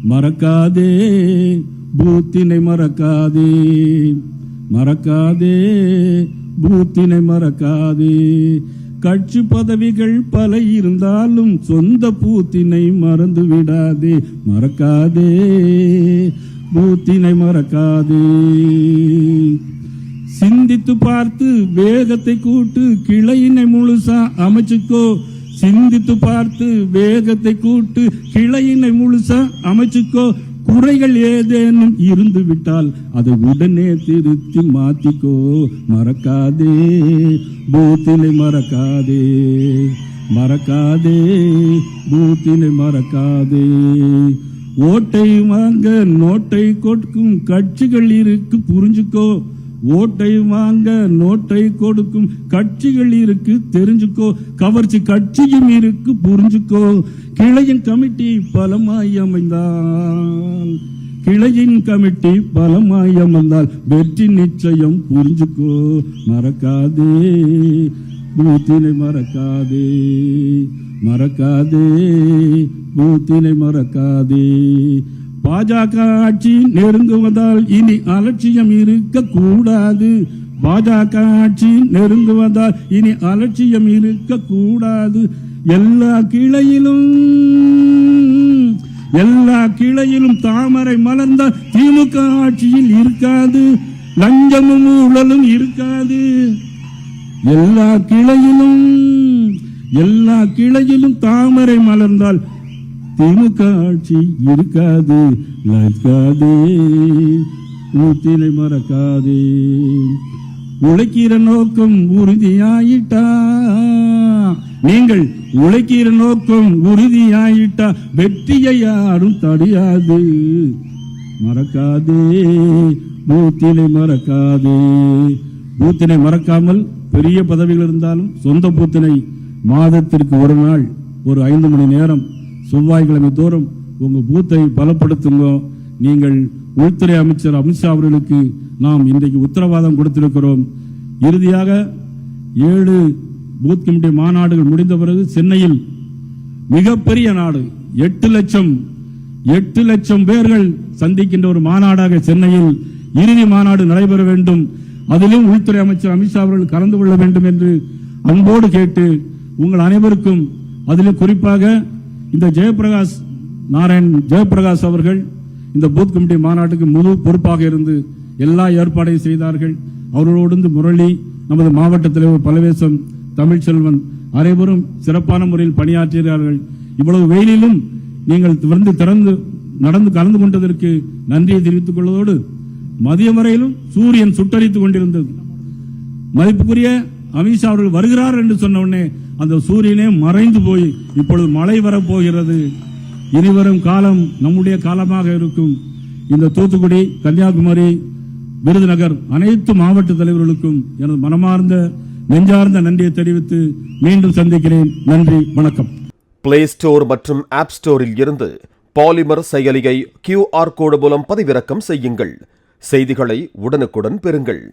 மறக்காதே பூத்தினை மறக்காதே, மறக்காதே பூத்தினை மறக்காதே. கட்சி பதவிகள் பல இருந்தாலும் சொந்த பூத்தினை மறந்து விடாதே, மறக்காதே பூத்தினை மறக்காதே. சிந்தித்து பார்த்து வேகத்தை கூட்டு, கிளையினை முழுசா அமைச்சுக்கோ. சிந்தித்து பார்த்து வேகத்தை கூட்டு, கிளையினை முழுசா அமைச்சுக்கோ. குறைகள் ஏதேனும் இருந்து விட்டால் அதை உடனே திருத்தி மாத்திக்கோ. மறக்காதே பூத்தினை மறக்காதே, மறக்காதே பூத்தினை மறக்காதே. ஓட்டை வாங்க நோட்டை கொடுக்கும் கட்சிகள் இருக்கு புரிஞ்சுக்கோ. ஓட்டை வாங்க நோட்டை கொடுக்கும் கட்சிகள் இருக்கு தெரிஞ்சுக்கோ. கவர்ச்சி கட்சியும் இருக்கு புரிஞ்சுக்கோ. கிளையின் கமிட்டி பலமாய் அமைந்தால், கிளையின் கமிட்டி பலமாய் அமைந்தால் வெற்றி நிச்சயம் புரிஞ்சுக்கோ. மறக்காதே பூத்தினை மறக்காதே, மறக்காதே பூத்தினை மறக்காதே. பாஜக ஆட்சி நெருங்குவதால் இனி அலட்சியம் இருக்க கூடாது. பாஜக ஆட்சி நெருங்குவதால் இனி அலட்சியம் இருக்க கூடாது. எல்லா கிளையிலும் தாமரை மலர்ந்தால் திமுக ஆட்சியில் இருக்காது, லஞ்சமும் ஊழலும் இருக்காது. எல்லா கிளையிலும் தாமரை மலர்ந்தால் திமுக ஆட்சி இருக்காது. மறக்காதே பூத்தினை மறக்காதே. உழைக்கிற நோக்கம் உறுதியாயிட்டா, நீங்கள் உழைக்கிற நோக்கம் உறுதியாயிட்டா வெற்றியை யாரும் தடையாது. மறக்காதே பூத்தினை மறக்காதே. பூத்தினை மறக்காமல் பெரிய பதவிகள் இருந்தாலும் சொந்த பூத்தினை மாதத்திற்கு ஒரு நாள் ஒரு 5 மணி நேரம் செவ்வாய்க்கிழமை தோறும் உங்க பூத்தை பலப்படுத்துங்க. நீங்கள் உள்துறை அமைச்சர் அமித்ஷா அவர்களுக்கு நாம் இன்றைக்கு உத்தரவாதம் கொடுத்திருக்கிறோம். இறுதியாக 7 பூத் கமிட்டி மாநாடுகள் முடிந்த பிறகு சென்னையில் மிகப்பெரிய நாடு 8 லட்சம் பேர்கள் சந்திக்கின்ற ஒரு மாநாடாக சென்னையில் இறுதி மாநாடு நடைபெற வேண்டும். அதிலும் உள்துறை அமைச்சர் அமித்ஷா அவர்கள் கலந்து கொள்ள வேண்டும் என்று அன்போடு கேட்டு உங்கள் அனைவருக்கும், அதிலும் குறிப்பாக இந்த ஜெயபிரகாஷ் அவர்கள் இந்த பூத் கமிட்டி மாநாட்டுக்கு முழு பொறுப்பாக இருந்து எல்லா ஏற்பாடையும் செய்தார்கள். அவர்களோடு முரளி, நமது மாவட்ட தலைவர் பலவேசம், தமிழ்ச்செல்வன் அனைவரும் சிறப்பான முறையில் பணியாற்றினார்கள். இவ்வளவு வெயிலிலும் நீங்கள் வந்து நடந்து கலந்து கொண்டதற்கு நன்றியை தெரிவித்துக் கொள்வதோடு, மதியம் வரையிலும் சூரியன் சுட்டரித்துக் கொண்டிருந்தது. மதிப்புக்குரிய அமித்ஷா அவர்கள் வருகிறார் என்று சொன்ன உடனே அந்த சூரியனே மறைந்து போய் இப்பொழுது மழை வரப்போகிறது. இனிவரும் காலம் நம்முடைய காலமாக இருக்கும். இந்த தூத்துக்குடி, கன்னியாகுமரி, விருதுநகர் அனைத்து மாவட்ட தலைவர்களுக்கும் எனது மனமார்ந்த நெஞ்சார்ந்த நன்றியை தெரிவித்து மீண்டும் சந்திக்கிறேன். நன்றி, வணக்கம். பிளே ஸ்டோர் மற்றும் ஆப் ஸ்டோரில் இருந்து பாலிமர் செயலியை QR கோடு மூலம் பதிவிறக்கம் செய்யுங்கள். செய்திகளை உடனுக்குடன் பெறுங்கள்.